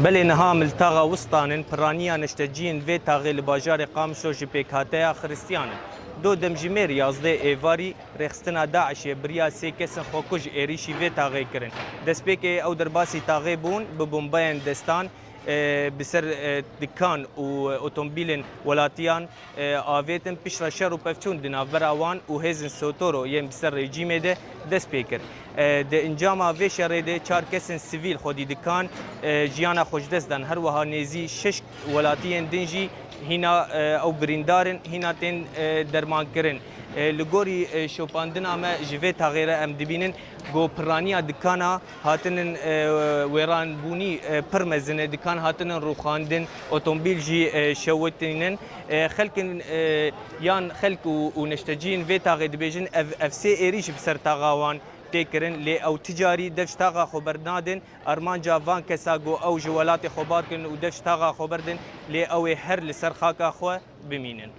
بله نها ملتاغا وسطانن پرانیا نشتجین و تاغی لباجار قامشو جپیکاتیا خریستیانن دو دمجمیر 11 ایواری رخستنا داعش بریا سه کسن خوکج ایریشی و تاغی کرن دسپیک او درباسی تاغی بون به بومباین دستان بسر دکان و اتومبیلن ولاتیان آویتن پیش را شر و پفچون دناور آوان و هزن سوتورو یم بسر رژیم ده دست پیکر ده انجام آوی شر ده چار کسن سیویل خودی دکان جیانا خوش دست دن هر وها نیزی شش ولاتیان دنجی هینا او بریندارن هینا تن درمان کرن لگوری شوپاندن اما جوه تغییر ام دبینن گو پرانیا دکانا هاتنن ویران بونی پرمزن دکان هاتنن روخاندن اتومبیل جی شوتنن خلکن یان خلک و نشتجین و تغییر دبیجن اف سی ایریش بسر تغاوان تکرن لی او تجاری دفتاغا خبر نادن ارمان جاوان کساگو او جوالات خبار کن و دفتاغا خبر دن لی او هر لسر خاکا خو بمینن